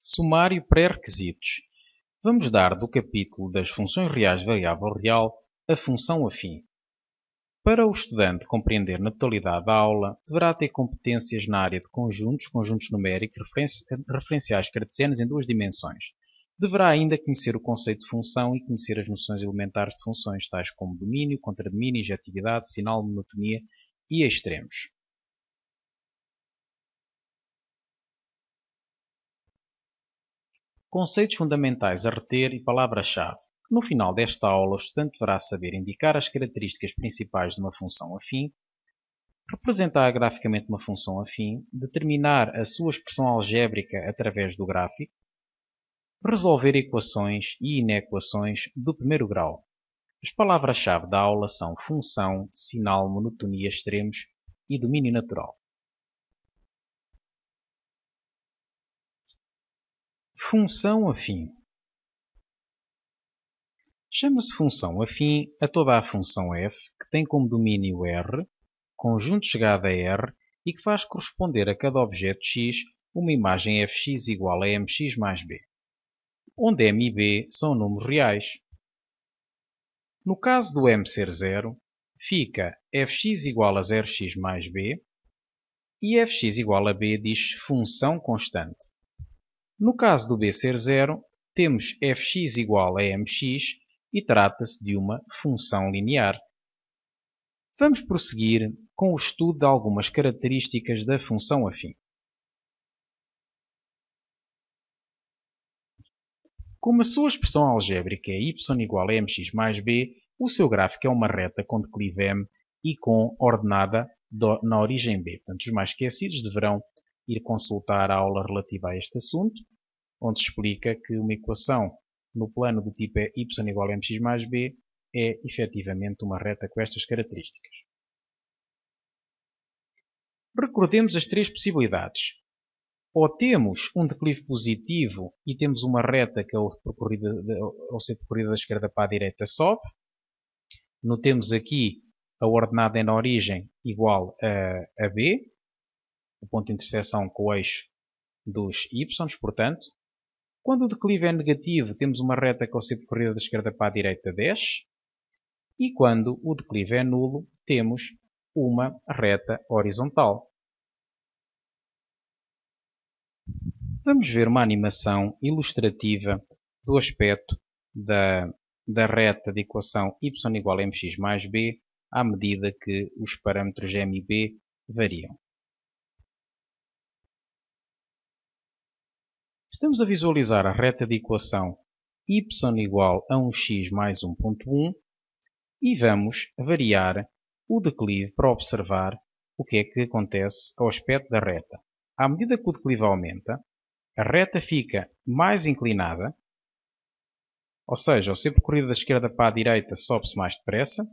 Sumário pré-requisitos. Vamos dar do capítulo das funções reais variável real a função afim. Para o estudante compreender na totalidade da aula, deverá ter competências na área de conjuntos, conjuntos numéricos, referenciais cartesianos em duas dimensões. Deverá ainda conhecer o conceito de função e conhecer as noções elementares de funções, tais como domínio, contradomínio, injetividade, sinal, monotonia e extremos. Conceitos fundamentais a reter e palavras-chave. No final desta aula, o estudante deverá saber indicar as características principais de uma função afim, representar graficamente uma função afim, determinar a sua expressão algébrica através do gráfico, resolver equações e inequações do primeiro grau. As palavras-chave da aula são função, sinal, monotonia, extremos e domínio natural. Função afim. Chama-se função afim a toda a função f que tem como domínio R, conjunto chegado a R e que faz corresponder a cada objeto x uma imagem fx igual a mx mais b, onde m e b são números reais. No caso do m ser 0, fica fx igual a 0x mais b e fx igual a b diz função constante. No caso do b ser 0, temos fx igual a mx e trata-se de uma função linear. Vamos prosseguir com o estudo de algumas características da função afim. Como a sua expressão algébrica é y igual a mx mais b, o seu gráfico é uma reta com declive m e com ordenada na origem b. Portanto, os mais esquecidos deverão ir consultar a aula relativa a este assunto, onde se explica que uma equação no plano do tipo y igual a mx mais b é efetivamente uma reta com estas características. Recordemos as três possibilidades. Ou temos um declive positivo e temos uma reta que ao ser percorrida da esquerda para a direita sobe. Notemos aqui a ordenada na origem igual a b, o ponto de interseção com o eixo dos y, portanto. Quando o declive é negativo, temos uma reta que ao ser percorrida da esquerda para a direita desce. E quando o declive é nulo, temos uma reta horizontal. Vamos ver uma animação ilustrativa do aspecto da reta de equação y igual a mx mais b à medida que os parâmetros m e b variam. Estamos a visualizar a reta de equação y igual a 1x mais 1.1 e vamos variar o declive para observar o que é que acontece ao aspecto da reta. À medida que o declive aumenta, a reta fica mais inclinada, ou seja, ao ser percorrida da esquerda para a direita sobe-se mais depressa,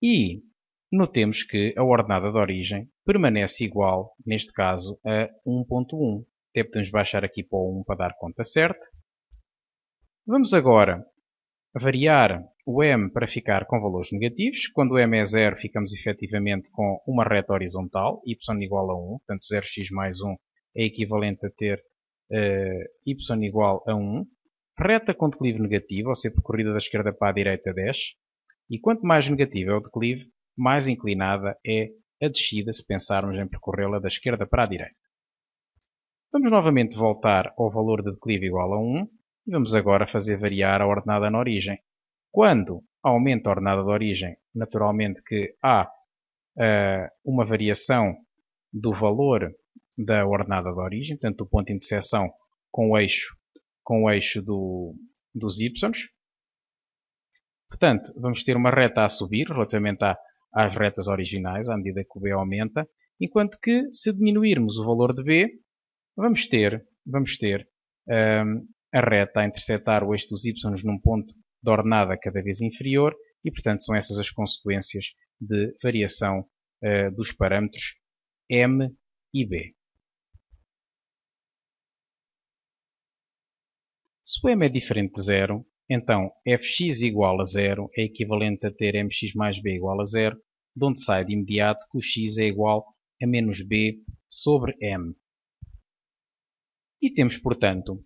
e notemos que a ordenada de origem permanece igual, neste caso, a 1.1. Até podemos baixar aqui para o 1 para dar conta certa. Vamos agora variar o m para ficar com valores negativos. Quando o m é 0, ficamos efetivamente com uma reta horizontal, y igual a 1. Portanto, 0x mais 1 é equivalente a ter y igual a 1. Reta com declive negativo, ao ser percorrida da esquerda para a direita, desce. E quanto mais negativo é o declive, mais inclinada é a descida, se pensarmos em percorrê-la da esquerda para a direita. Vamos novamente voltar ao valor de declive igual a 1 e vamos agora fazer variar a ordenada na origem. Quando aumenta a ordenada de origem, naturalmente que há uma variação do valor da ordenada de origem, portanto do ponto de interseção com o eixo dos y. Portanto, vamos ter uma reta a subir relativamente às retas originais, à medida que o b aumenta, enquanto que se diminuirmos o valor de b, vamos ter a reta a intersetar o eixo dos y num ponto de ordenada cada vez inferior e, portanto, são essas as consequências de variação dos parâmetros m e b. Se o m é diferente de 0, então fx igual a 0 é equivalente a ter mx mais b igual a 0, de onde sai de imediato que o x é igual a menos b sobre m. E temos, portanto,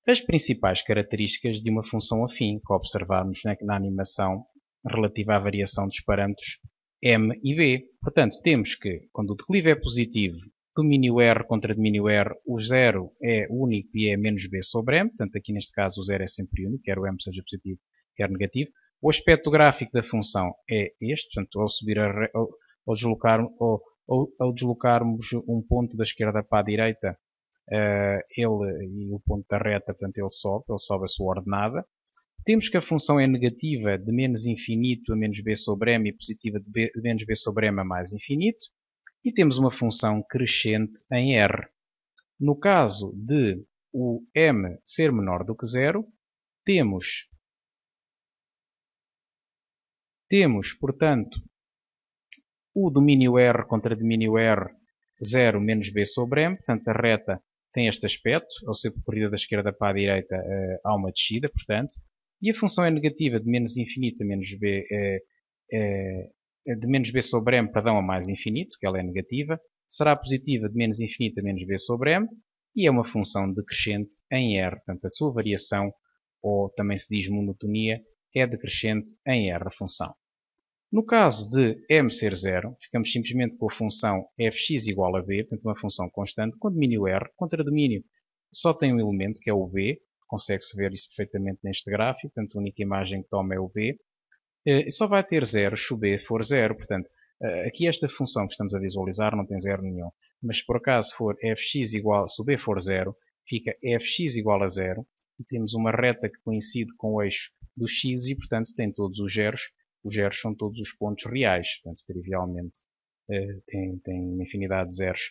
as principais características de uma função afim que observamos na animação relativa à variação dos parâmetros m e b. Portanto, temos que, quando o declive é positivo, domínio R contra domínio R, o zero é único e é menos b sobre m. Portanto, aqui neste caso o zero é sempre único, quer o m seja positivo, quer negativo. O aspecto gráfico da função é este. Portanto, ao deslocarmos um ponto da esquerda para a direita, ele e o ponto da reta, portanto, ele sobe a sua ordenada. Temos que a função é negativa de menos infinito a menos b sobre m e positiva de menos b sobre m a mais infinito. E temos uma função crescente em R. No caso de o m ser menor do que zero, temos, portanto, o domínio R contra domínio R, 0 menos b sobre m. Portanto, a reta tem este aspecto. Ao ser percorrida da esquerda para a direita, há uma descida, portanto. E a função é negativa de menos infinito a menos b, de menos b sobre m, perdão, a mais infinito, que ela é negativa. Será positiva de menos infinito a menos b sobre m. E é uma função decrescente em R. Portanto, a sua variação, ou também se diz monotonia, é decrescente em R, a função. No caso de m ser zero, ficamos simplesmente com a função fx igual a b, portanto uma função constante, com domínio R. Contra domínio só tem um elemento, que é o b. Consegue-se ver isso perfeitamente neste gráfico, portanto a única imagem que toma é o b. E só vai ter zero se o b for zero. Portanto, aqui esta função que estamos a visualizar não tem zero nenhum. Mas se por acaso for fx igual, se o b for zero, fica fx igual a zero. E temos uma reta que coincide com o eixo do x e, portanto, tem todos os zeros. Os zeros são todos os pontos reais, portanto, trivialmente tem uma infinidade de zeros.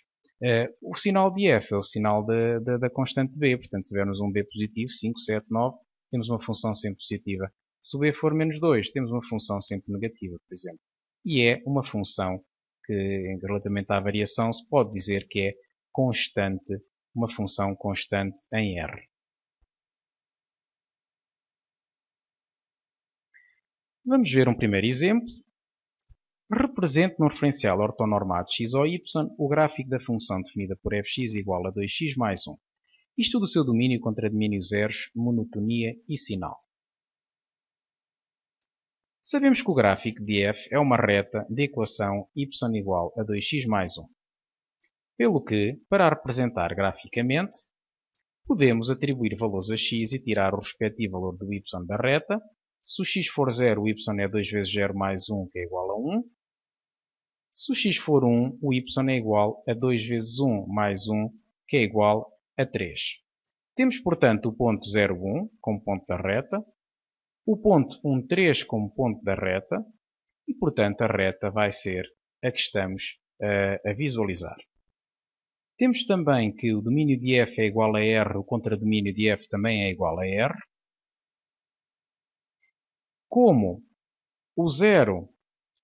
O sinal de f é o sinal da constante b, portanto, se tivermos um b positivo, 5, 7, 9, temos uma função sempre positiva. Se o b for menos 2, temos uma função sempre negativa, por exemplo. E é uma função que, relativamente à variação, se pode dizer que é constante, uma função constante em R. Vamos ver um primeiro exemplo. Represente no referencial ortonormado x ou y o gráfico da função definida por fx igual a 2x mais 1. Isto do seu domínio contra domínio zeros, monotonia e sinal. Sabemos que o gráfico de f é uma reta de equação y igual a 2x mais 1. Pelo que, para a representar graficamente, podemos atribuir valores a x e tirar o respectivo valor do y da reta. Se o x for 0, o y é 2 vezes 0 mais 1, que é igual a 1. Se o x for 1, o y é igual a 2 vezes 1 mais 1, que é igual a 3. Temos, portanto, o ponto 0, 1 como ponto da reta, o ponto 1, 3 como ponto da reta, e, portanto, a reta vai ser a que estamos a visualizar. Temos também que o domínio de f é igual a R, o contradomínio de f também é igual a R. Como o zero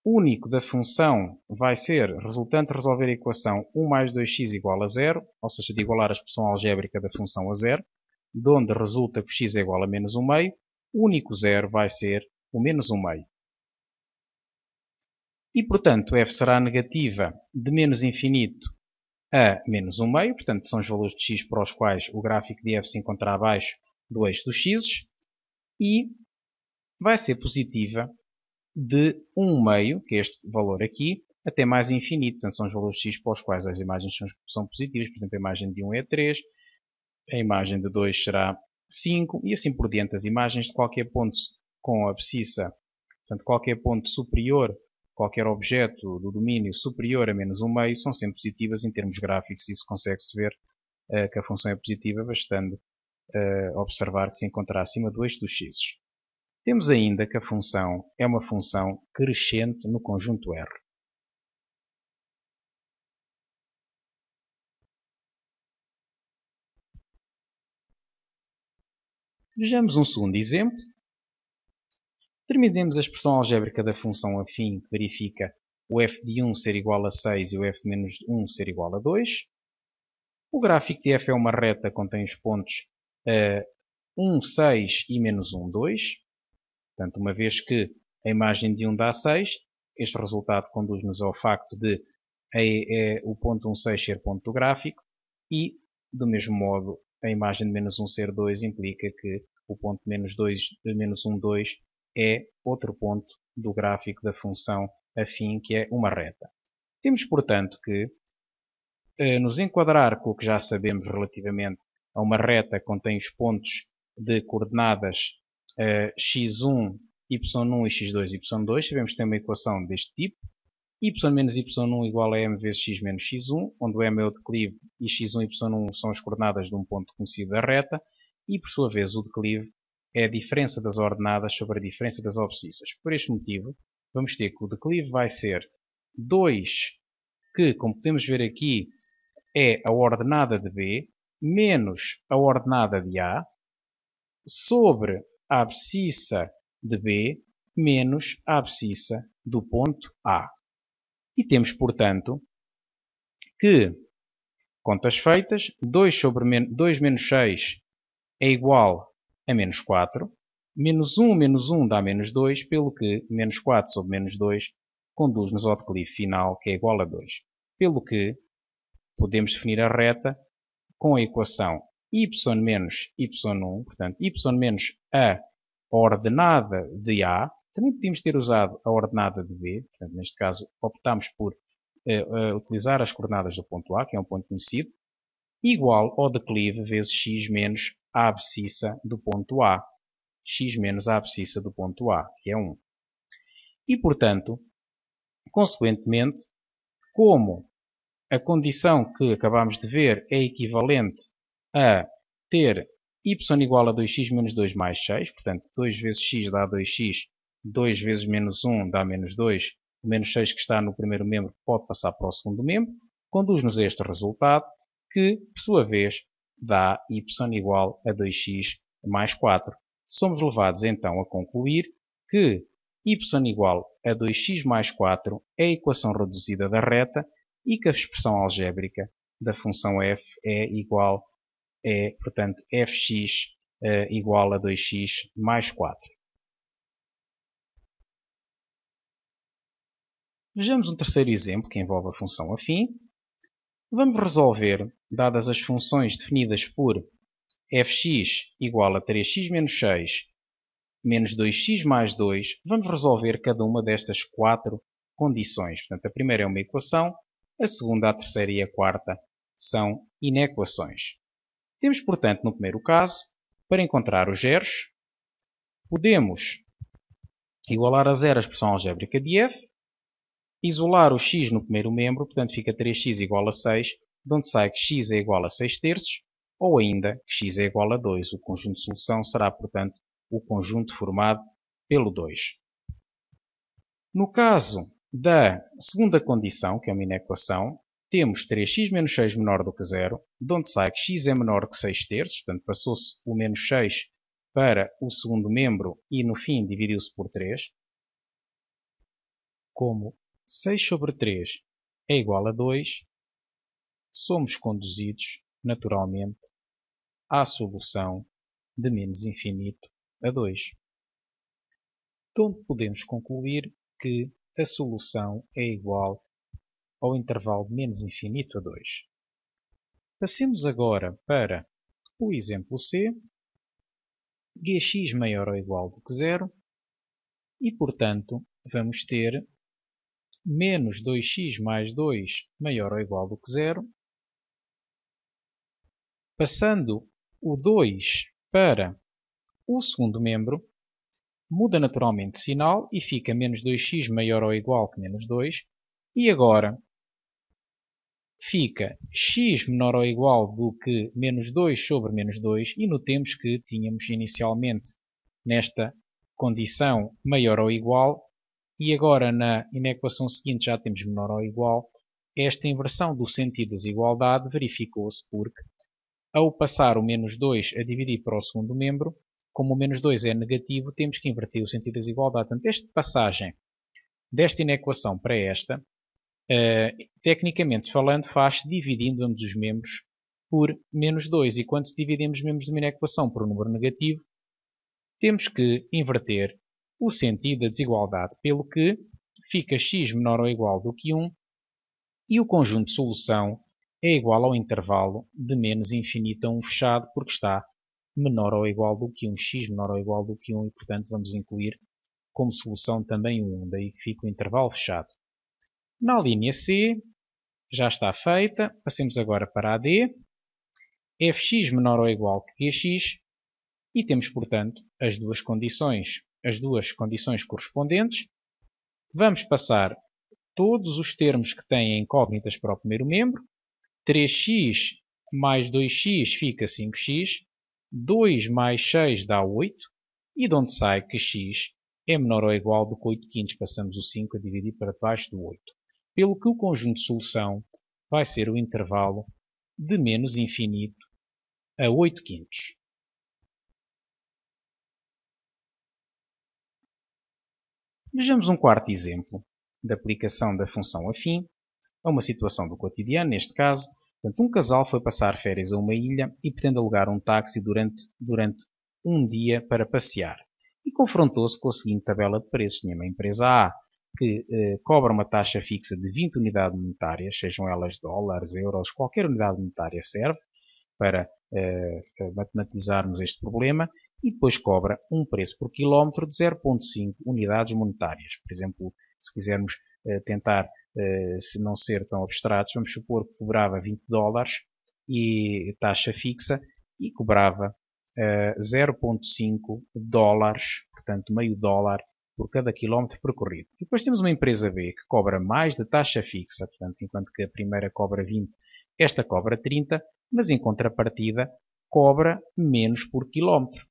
único da função vai ser resultante de resolver a equação 1 mais 2x igual a 0, ou seja, de igualar a expressão algébrica da função a 0, de onde resulta que x é igual a menos 1 meio, o único zero vai ser o menos 1 meio. E, portanto, f será negativa de menos infinito a menos 1 meio, portanto, são os valores de x para os quais o gráfico de f se encontra abaixo do eixo dos x, e vai ser positiva de 1 meio, que é este valor aqui, até mais infinito. Portanto, são os valores de x para os quais as imagens são positivas. Por exemplo, a imagem de 1 é 3, a imagem de 2 será 5, e assim por diante. As imagens de qualquer ponto com abscissa, portanto, qualquer ponto superior, qualquer objeto do domínio superior a menos 1 meio, são sempre positivas em termos gráficos. Isso consegue-se ver que a função é positiva, bastando observar que se encontra acima do eixo dos x. Temos ainda que a função é uma função crescente no conjunto R. Vejamos um segundo exemplo. Determinemos a expressão algébrica da função afim que verifica o f de 1 ser igual a 6 e o f de menos 1 ser igual a 2. O gráfico de f é uma reta que contém os pontos 1, 6 e menos 1, 2. Portanto, uma vez que a imagem de 1 dá 6, este resultado conduz-nos ao facto de o ponto 1, 6 ser ponto do gráfico e, do mesmo modo, a imagem de menos 1 ser 2 implica que o ponto menos 1, 2 é outro ponto do gráfico da função afim, que é uma reta. Temos, portanto, que nos enquadrar com o que já sabemos relativamente a uma reta que contém os pontos de coordenadas x1, y1 e x2, y2. Sabemos que tem uma equação deste tipo. Y menos y1 igual a m vezes x menos x1, onde o m é o declive e x1 e y1 são as coordenadas de um ponto conhecido da reta, e por sua vez o declive é a diferença das ordenadas sobre a diferença das abscissas. Por este motivo, vamos ter que o declive vai ser 2, que, como podemos ver aqui, é a ordenada de B, menos a ordenada de A, sobre a abscissa de B, menos a abscissa do ponto A. E temos, portanto, que, contas feitas, 2 menos 6 é igual a menos 4. Menos 1 dá menos 2, pelo que menos 4 sobre menos 2 conduz-nos ao declive final, que é igual a 2. Pelo que podemos definir a reta com a equação y menos y1, portanto, y menos a ordenada de A. Também podíamos ter usado a ordenada de B, portanto, neste caso optámos por utilizar as coordenadas do ponto A, que é um ponto conhecido, igual ao declive vezes x menos a abscissa do ponto A. X menos a abscissa do ponto A, que é 1. E, portanto, consequentemente, como a condição que acabamos de ver é equivalente a ter y igual a 2x menos 2 mais 6, portanto, 2 vezes x dá 2x, 2 vezes menos 1 dá menos 2, o menos 6 que está no primeiro membro pode passar para o segundo membro, conduz-nos a este resultado, que, por sua vez, dá y igual a 2x mais 4. Somos levados, então, a concluir que y igual a 2x mais 4 é a equação reduzida da reta e que a expressão algébrica da função f é, portanto, fx igual a 2x mais 4. Vejamos um terceiro exemplo que envolve a função afim. Vamos resolver, dadas as funções definidas por fx igual a 3x menos 6 menos 2x mais 2, vamos resolver cada uma destas 4 condições. Portanto, a primeira é uma equação, a segunda, a terceira e a quarta são inequações. Temos, portanto, no primeiro caso, para encontrar os zeros, podemos igualar a zero a expressão algébrica de f, isolar o x no primeiro membro, portanto fica 3x igual a 6, de onde sai que x é igual a 6 terços, ou ainda que x é igual a 2. O conjunto de solução será, portanto, o conjunto formado pelo 2. No caso da segunda condição, que é uma inequação, temos 3x menos 6 menor do que 0, de onde sai que x é menor que 6 terços, portanto passou-se o menos 6 para o segundo membro e no fim dividiu-se por 3. Como 6 sobre 3 é igual a 2, somos conduzidos, naturalmente, à solução de menos infinito a 2. De onde podemos concluir que a solução é igual ao intervalo de menos infinito a 2. Passemos agora para o exemplo C. Gx maior ou igual do que 0 e, portanto, vamos ter menos 2x mais 2 maior ou igual do que 0. Passando o 2 para o segundo membro, muda naturalmente de sinal e fica menos 2x maior ou igual que menos 2. E agora fica x menor ou igual do que menos 2 sobre menos 2 e notemos que tínhamos inicialmente nesta condição maior ou igual e agora na equação seguinte já temos menor ou igual. Esta inversão do sentido da desigualdade verificou-se porque ao passar o menos 2 a dividir para o segundo membro, como o menos 2 é negativo, temos que inverter o sentido da desigualdade. Portanto, esta passagem desta inequação para esta, tecnicamente falando, faz-se dividindo ambos os membros por menos 2. E quando se dividimos os membros de uma inequação por um número negativo, temos que inverter o sentido da desigualdade, pelo que fica x menor ou igual do que 1 e o conjunto de solução é igual ao intervalo de menos infinito a 1 fechado, porque está menor ou igual do que 1, x menor ou igual do que 1, e portanto vamos incluir como solução também o 1, daí que fica o intervalo fechado. Na linha C, já está feita, passemos agora para a D, fx menor ou igual que gx, e temos, portanto, as duas condições correspondentes. Vamos passar todos os termos que têm incógnitas para o primeiro membro. 3x mais 2x fica 5x, 2 mais 6 dá 8, e de onde sai que x é menor ou igual do que 8 quintos. Passamos o 5 a dividir para baixo do 8. Pelo que o conjunto de solução vai ser o intervalo de menos infinito a 8 quintos. Vejamos um quarto exemplo de aplicação da função afim a uma situação do cotidiano, neste caso. Portanto, um casal foi passar férias a uma ilha e pretende alugar um táxi durante um dia para passear. E confrontou-se com a seguinte tabela de preços. Tinha uma empresa A que cobra uma taxa fixa de 20 unidades monetárias, sejam elas dólares, euros, qualquer unidade monetária serve para matematizarmos este problema, e depois cobra um preço por quilómetro de 0,5 unidades monetárias. Por exemplo, se quisermos tentar se não ser tão abstratos, vamos supor que cobrava 20 dólares e taxa fixa e cobrava 0,5 dólares, portanto meio dólar por cada quilómetro percorrido. E depois temos uma empresa B que cobra mais de taxa fixa, portanto, enquanto que a primeira cobra 20, esta cobra 30, mas em contrapartida cobra menos por quilómetro.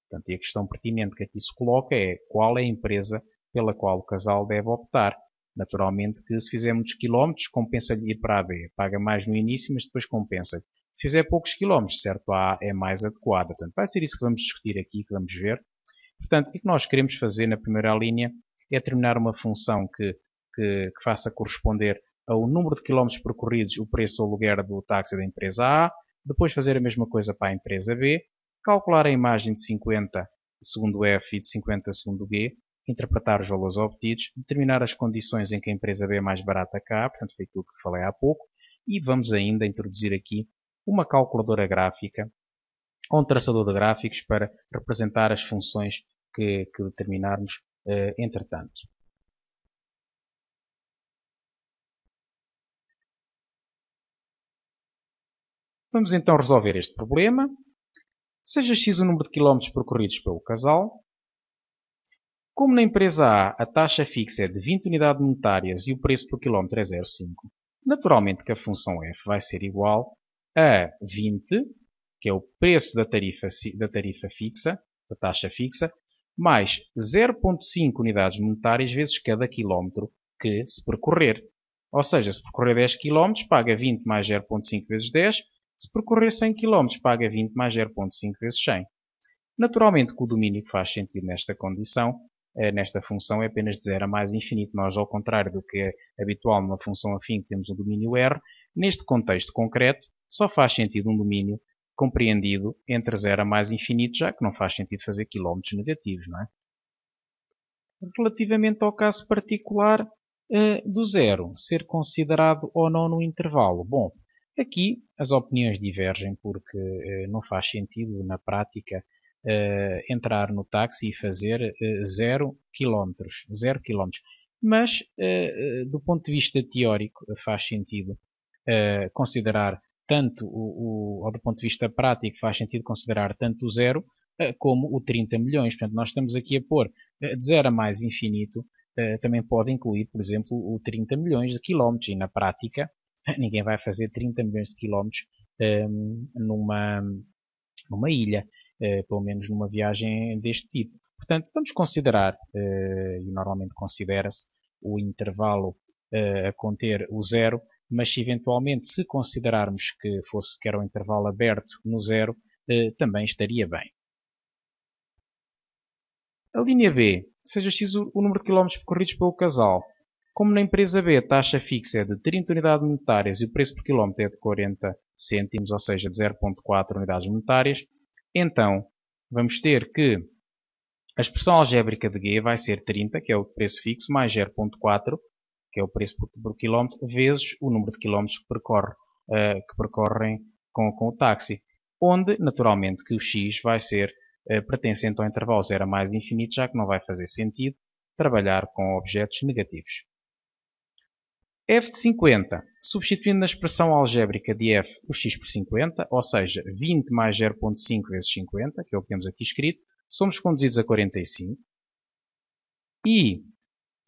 Portanto, e a questão pertinente que aqui se coloca é qual é a empresa pela qual o casal deve optar. Naturalmente que se fizer muitos quilómetros, compensa-lhe ir para a B. Paga mais no início, mas depois compensa-lhe. Se fizer poucos quilómetros, certo, a A é mais adequada. Portanto, vai ser isso que vamos discutir aqui, que vamos ver. Portanto, o que nós queremos fazer na primeira linha é determinar uma função que faça corresponder ao número de quilómetros percorridos o preço do aluguer do táxi da empresa A, depois fazer a mesma coisa para a empresa B, calcular a imagem de 50 segundo F e de 50 segundo G, interpretar os valores obtidos, determinar as condições em que a empresa B é mais barata que a A, portanto foi aquilo que falei há pouco, e vamos ainda introduzir aqui uma calculadora gráfica ou um traçador de gráficos para representar as funções que determinarmos entretanto. Vamos então resolver este problema. Seja x o número de quilómetros percorridos pelo casal. Como na empresa A a taxa fixa é de 20 unidades monetárias e o preço por quilómetro é 0,5, naturalmente que a função f vai ser igual a 20, que é o preço da tarifa fixa, da taxa fixa, mais 0,5 unidades monetárias vezes cada quilómetro que se percorrer. Ou seja, se percorrer 10 km, paga 20 mais 0,5 vezes 10. Se percorrer 100 km, paga 20 mais 0,5 vezes 100. Naturalmente que o domínio que faz sentido nesta condição, nesta função, é apenas de 0 a mais infinito. Nós, ao contrário do que é habitual numa função afim, que temos um domínio R, neste contexto concreto, só faz sentido um domínio compreendido entre 0 a mais infinito, já que não faz sentido fazer quilómetros negativos, não é? Relativamente ao caso particular do zero, ser considerado ou não no intervalo. Bom, aqui as opiniões divergem porque não faz sentido na prática entrar no táxi e fazer 0 km. Mas do ponto de vista teórico faz sentido considerar tanto ou do ponto de vista prático faz sentido considerar tanto o 0 como o 30 milhões. Portanto, nós estamos aqui a pôr de 0 a mais infinito também pode incluir, por exemplo, o 30 milhões de quilómetros e na prática ninguém vai fazer 30 milhões de quilómetros numa ilha, pelo menos numa viagem deste tipo. Portanto, vamos considerar, e normalmente considera-se, o intervalo a conter o zero, mas se eventualmente se considerarmos que era um intervalo aberto no zero, também estaria bem. A linha B, seja x o número de quilómetros percorridos pelo casal. Como na empresa B a taxa fixa é de 30 unidades monetárias e o preço por quilómetro é de 40 cêntimos, ou seja, de 0,4 unidades monetárias, então vamos ter que a expressão algébrica de G vai ser 30, que é o preço fixo, mais 0,4, que é o preço por quilómetro, vezes o número de quilómetros que percorre que percorrem com o táxi, onde naturalmente que o x vai ser pertencente ao intervalo 0 a mais infinito, já que não vai fazer sentido trabalhar com objetos negativos. f de 50, substituindo na expressão algébrica de f o x por 50, ou seja, 20 mais 0.5 vezes 50, que é o que temos aqui escrito, somos conduzidos a 45. E,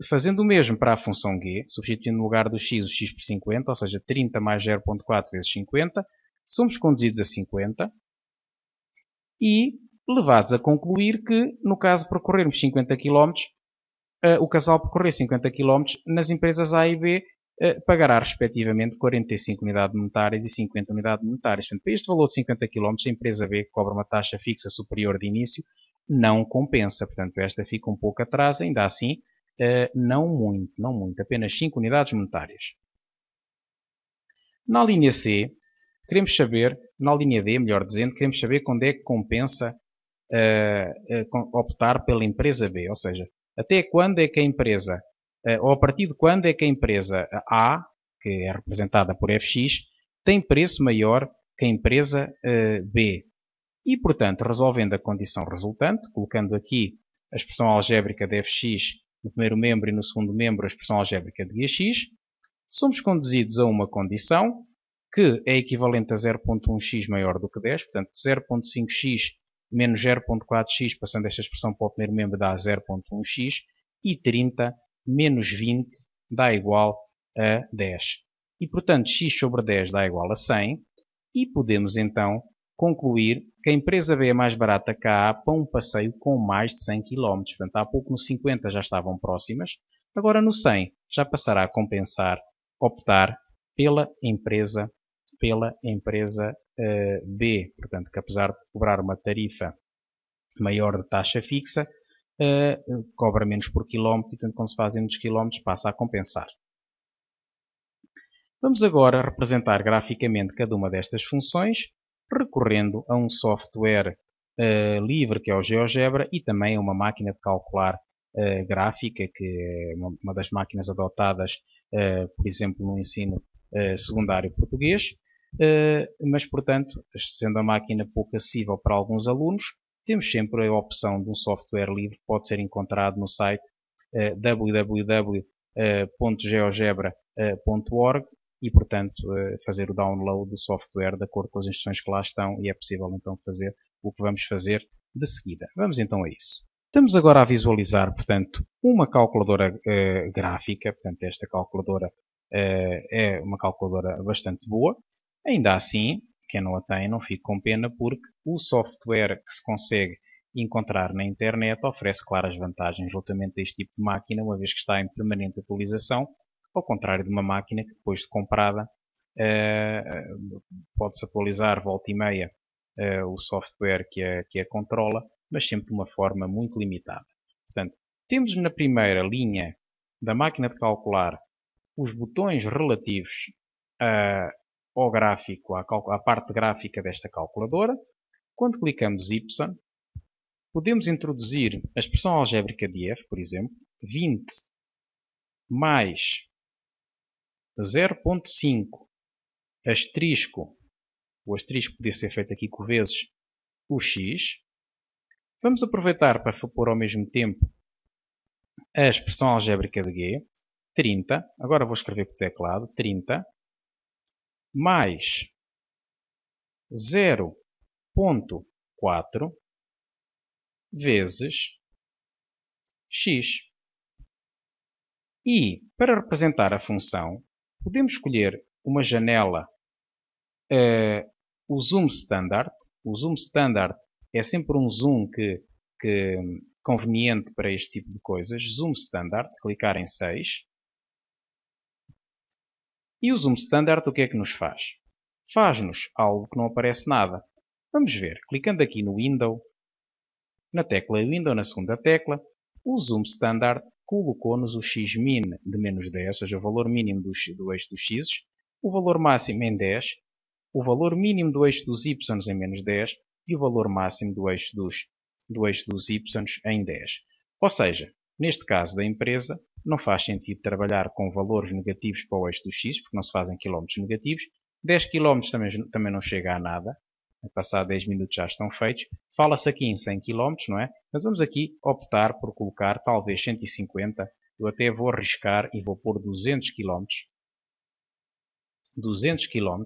fazendo o mesmo para a função g, substituindo no lugar do x o x por 50, ou seja, 30 mais 0.4 vezes 50, somos conduzidos a 50. E levados a concluir que, no caso de percorrermos 50 km, o casal percorrer 50 km nas empresas A e B pagará respectivamente 45 unidades monetárias e 50 unidades monetárias. Portanto, para este valor de 50 km, a empresa B, que cobra uma taxa fixa superior de início, não compensa. Portanto, esta fica um pouco atrás, ainda assim, não muito, apenas 5 unidades monetárias. Na linha C, queremos saber, na linha D, melhor dizendo, queremos saber quando é que compensa optar pela empresa B, ou seja, até quando é que a empresa, ou a partir de quando é que a empresa A, que é representada por fx, tem preço maior que a empresa B. E, portanto, resolvendo a condição resultante, colocando aqui a expressão algébrica de fx no primeiro membro e no segundo membro a expressão algébrica de gx, somos conduzidos a uma condição que é equivalente a 0.1x maior do que 10, portanto 0.5x menos 0.4x, passando esta expressão para o primeiro membro, dá 0.1x, e 30 menos 20 dá igual a 10. E, portanto, x sobre 10 dá igual a 100, e podemos então concluir que a empresa B é mais barata que a A para um passeio com mais de 100 km. Portanto, há pouco no 50 já estavam próximas, agora no 100 já passará a compensar optar pela empresa B, portanto, que apesar de cobrar uma tarifa maior de taxa fixa, cobra menos por quilómetro, e portanto, quando se fazem muitos quilómetros, passa a compensar. Vamos agora representar graficamente cada uma destas funções, recorrendo a um software livre, que é o GeoGebra, e também a uma máquina de calcular gráfica, que é uma das máquinas adotadas, por exemplo, no ensino secundário português. Mas, portanto, sendo a máquina pouco acessível para alguns alunos, temos sempre a opção de um software livre que pode ser encontrado no site www.geogebra.org e, portanto, fazer o download do software de acordo com as instruções que lá estão, e é possível então fazer o que vamos fazer de seguida. Vamos então a isso. Estamos agora a visualizar, portanto, uma calculadora gráfica. Portanto, esta calculadora é uma calculadora bastante boa. Ainda assim, quem não a tem não fique com pena, porque o software que se consegue encontrar na internet oferece claras vantagens relativamente a este tipo de máquina, uma vez que está em permanente atualização, ao contrário de uma máquina que depois de comprada pode-se atualizar volta e meia o software que a controla, mas sempre de uma forma muito limitada. Portanto, temos na primeira linha da máquina de calcular os botões relativos ao gráfico, à parte gráfica desta calculadora. Quando clicamos Y, podemos introduzir a expressão algébrica de f, por exemplo, 20 mais 0.5 asterisco, o asterisco podia ser feito aqui com vezes o x. Vamos aproveitar para pôr ao mesmo tempo a expressão algébrica de g, 30, agora vou escrever por teclado, 30, mais 0.4 vezes x. E, para representar a função, podemos escolher uma janela, o Zoom Standard. O Zoom Standard é sempre um zoom que conveniente para este tipo de coisas. Zoom Standard, clicar em 6. E o Zoom Standard o que é que nos faz? Faz-nos algo que não aparece nada. Vamos ver, clicando aqui no Window, na tecla Window, na segunda tecla, o Zoom Standard colocou-nos o x-min de menos 10, ou seja, o valor mínimo do eixo dos x, o valor máximo em 10, o valor mínimo do eixo dos y em menos 10 e o valor máximo do eixo dos y em 10. Ou seja, neste caso da empresa, não faz sentido trabalhar com valores negativos para o eixo dos x, porque não se fazem quilómetros negativos, 10 km também não chega a nada. A passar 10 minutos já estão feitos. Fala-se aqui em 100 km, não é? Mas vamos aqui optar por colocar talvez 150. Eu até vou arriscar e vou pôr 200 km. 200 km.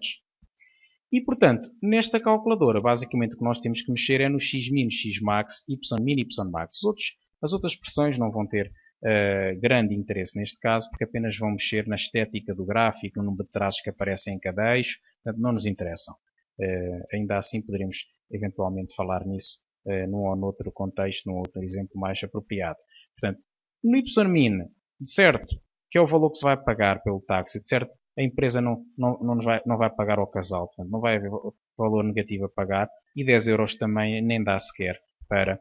E, portanto, nesta calculadora, basicamente o que nós temos que mexer é no x-min, x-max, y-min, y-max. As outras expressões não vão ter grande interesse neste caso, porque apenas vão mexer na estética do gráfico, no número de traços que aparecem em cada eixo, portanto não nos interessam. Ainda assim poderemos eventualmente falar nisso num ou noutro contexto, num outro exemplo mais apropriado. Portanto, no y-min, de certo, que é o valor que se vai pagar pelo táxi, de certo, a empresa não vai pagar ao casal, portanto não vai haver valor negativo a pagar, e 10 euros também nem dá sequer para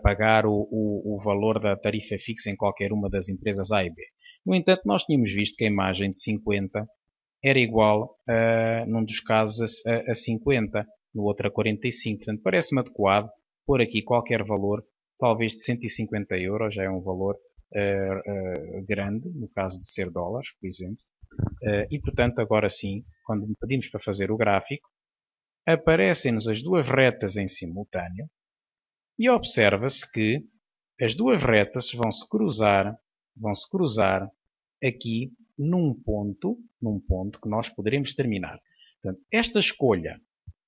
pagar o valor da tarifa fixa em qualquer uma das empresas A e B. No entanto, nós tínhamos visto que a imagem de 50 era igual, num dos casos, a 50, no outro a 45. Portanto, parece-me adequado pôr aqui qualquer valor, talvez de 150 euros, já é um valor grande, no caso de ser dólares, por exemplo. E, portanto, agora sim, quando pedimos para fazer o gráfico, aparecem-nos as duas retas em simultâneo e observa-se que as duas retas vão se cruzar aqui num ponto que nós poderemos terminar. Portanto, esta escolha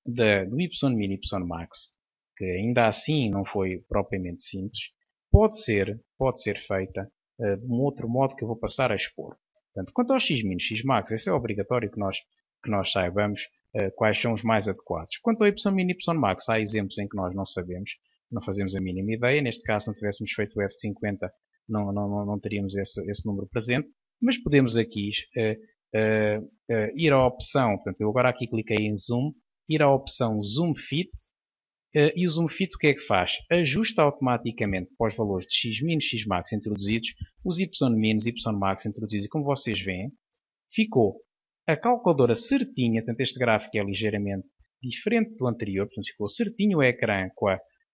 do y-min e y-max, que ainda assim não foi propriamente simples, pode ser feita de um outro modo que eu vou passar a expor. Portanto, quanto ao x-min, x-max, esse é obrigatório que nós saibamos quais são os mais adequados. Quanto ao y-min e y-max, há exemplos em que nós não sabemos, não fazemos a mínima ideia. Neste caso, se não tivéssemos feito o f de 50, não teríamos esse número presente. Mas podemos aqui ir à opção, portanto, eu agora aqui cliquei em Zoom, ir à opção Zoom Fit, e o Zoom Fit o que é que faz? Ajusta automaticamente para os valores de x-min e x-max introduzidos, os y-min e y-max introduzidos, e como vocês veem, ficou a calculadora certinha, portanto este gráfico é ligeiramente diferente do anterior, portanto ficou certinho o ecrã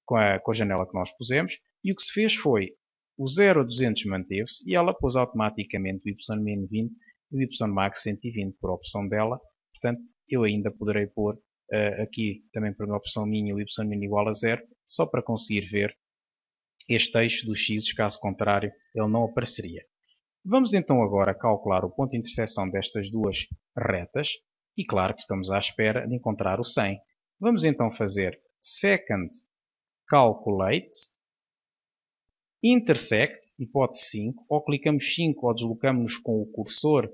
com a janela que nós pusemos, e o que se fez foi o 0 a 200 manteve-se e ela pôs automaticamente o y-min 20 e o y-max 120 por opção dela. Portanto, eu ainda poderei pôr aqui também por uma opção minha o y-min igual a 0, só para conseguir ver este eixo dos x, caso contrário ele não apareceria. Vamos então agora calcular o ponto de intersecção destas duas retas e claro que estamos à espera de encontrar o 100. Vamos então fazer second calculate intersect, hipótese 5, ou clicamos 5 ou deslocamos-nos com o cursor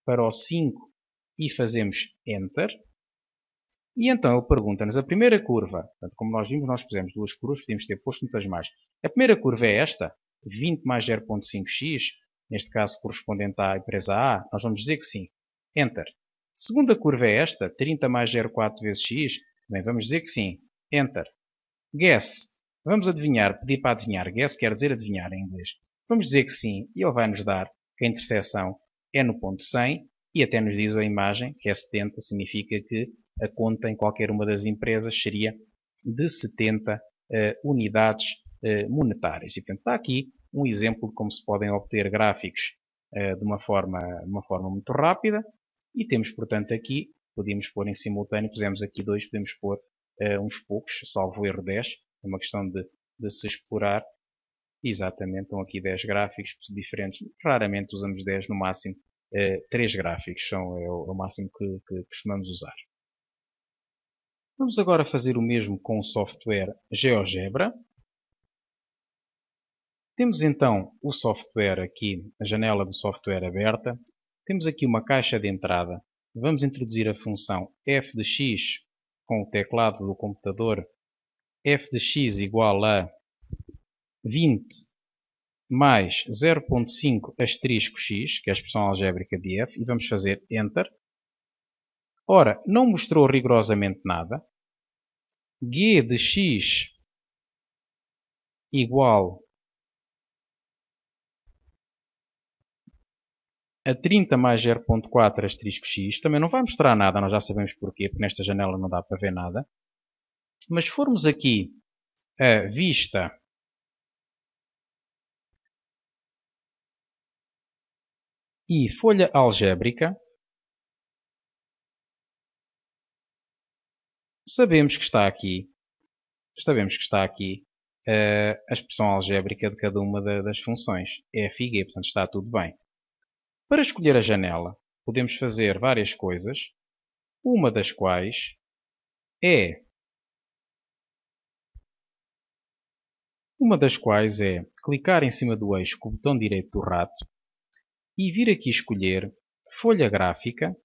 para o 5 e fazemos Enter. E então ele pergunta-nos a primeira curva, portanto, como nós vimos, nós pusemos duas curvas, podíamos ter posto muitas mais. A primeira curva é esta, 20 mais 0.5x, neste caso correspondente à empresa A, nós vamos dizer que sim. Enter. Segunda curva é esta, 30 mais 0,4 vezes x, também vamos dizer que sim. Enter. Guess. Vamos adivinhar, pedir para adivinhar. Guess quer dizer adivinhar em inglês. Vamos dizer que sim, e ele vai nos dar que a interseção é no ponto 100, e até nos diz a imagem, que é 70, significa que a conta em qualquer uma das empresas seria de 70 unidades monetárias. E, portanto, está aqui um exemplo de como se podem obter gráficos de uma forma muito rápida. E temos, portanto, aqui, podíamos pôr em simultâneo, pusemos aqui 2, podemos pôr uns poucos, salvo erro 10. É uma questão de se explorar. Exatamente, estão aqui 10 gráficos diferentes. Raramente usamos 10, no máximo 3 gráficos é o máximo que costumamos usar. Vamos agora fazer o mesmo com o software GeoGebra. Temos então o software aqui, a janela do software aberta. Temos aqui uma caixa de entrada. Vamos introduzir a função f de x com o teclado do computador. F de x igual a 20 mais 0.5 asterisco x, que é a expressão algébrica de f, e vamos fazer Enter. Ora, não mostrou rigorosamente nada. G de x igual a 30 mais 0.4 asterisco x. Também não vai mostrar nada, nós já sabemos porquê, porque nesta janela não dá para ver nada. Mas se formos aqui a vista e folha algébrica, sabemos que está aqui a expressão algébrica de cada uma das funções, f e g, portanto está tudo bem. Para escolher a janela, podemos fazer várias coisas, uma das quais é clicar em cima do eixo com o botão direito do rato e vir aqui escolher folha gráfica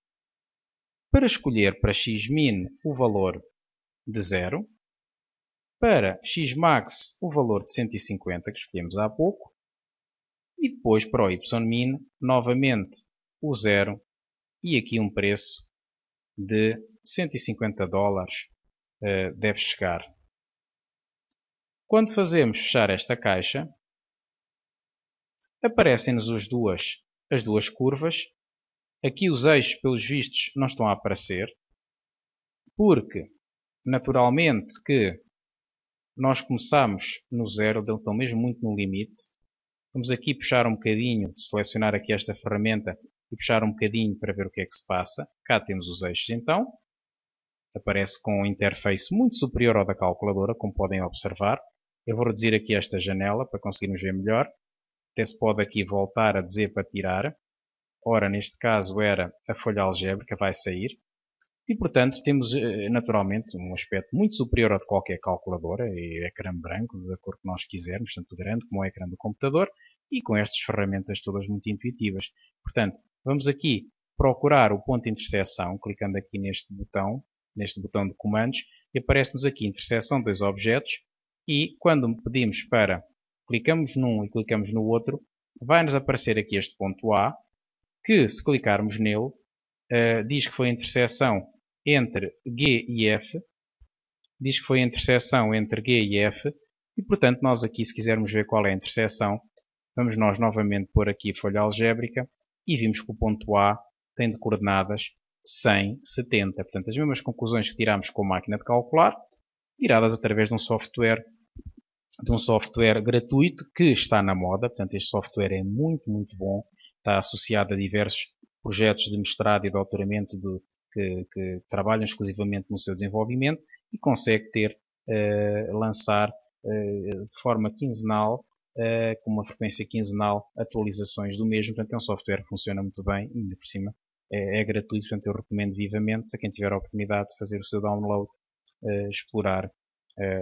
para escolher para xmin o valor de 0, para xmax o valor de 150 que escolhemos há pouco e depois para o ymin novamente o 0 e aqui um preço de $150 deve chegar. Quando fazemos fechar esta caixa, aparecem-nos as duas curvas. Aqui os eixos, pelos vistos, não estão a aparecer, porque, naturalmente, que nós começamos no 0, estão mesmo muito no limite. Vamos aqui puxar um bocadinho, selecionar aqui esta ferramenta e puxar um bocadinho para ver o que é que se passa. Cá temos os eixos então. Aparece com um interface muito superior ao da calculadora, como podem observar. Eu vou reduzir aqui esta janela para conseguirmos ver melhor. Até se pode aqui voltar a dizer para tirar. Ora, neste caso era a folha algébrica, vai sair. E, portanto, temos naturalmente um aspecto muito superior ao de qualquer calculadora. É ecrã branco, da cor que nós quisermos, tanto grande como o ecrã do computador. E com estas ferramentas todas muito intuitivas. Portanto, vamos aqui procurar o ponto de interseção, clicando aqui neste botão de comandos, e aparece-nos aqui interseção de dois objetos. E quando pedimos para clicamos num e clicamos no outro, vai-nos aparecer aqui este ponto A, que se clicarmos nele, diz que foi a interseção entre G e F, e portanto nós aqui, se quisermos ver qual é a interseção, vamos nós novamente pôr aqui a folha algébrica e vimos que o ponto A tem de coordenadas 100, 70. Portanto, as mesmas conclusões que tiramos com a máquina de calcular, tiradas através de um software gratuito que está na moda. Portanto, este software é muito, muito bom. Está associado a diversos projetos de mestrado e doutoramento que trabalham exclusivamente no seu desenvolvimento e consegue lançar de forma quinzenal, com uma frequência quinzenal, atualizações do mesmo. Portanto, é um software que funciona muito bem e, ainda por cima, é gratuito. Portanto, eu recomendo vivamente a quem tiver a oportunidade de fazer o seu download, explorar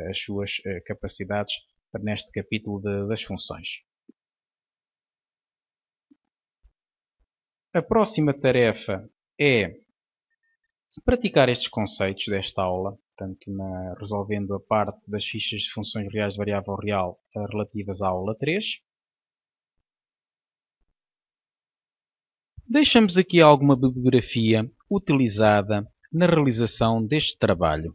as suas capacidades neste capítulo das funções. A próxima tarefa é praticar estes conceitos desta aula, portanto, resolvendo a parte das fichas de funções reais de variável real relativas à aula 3. Deixamos aqui alguma bibliografia utilizada na realização deste trabalho.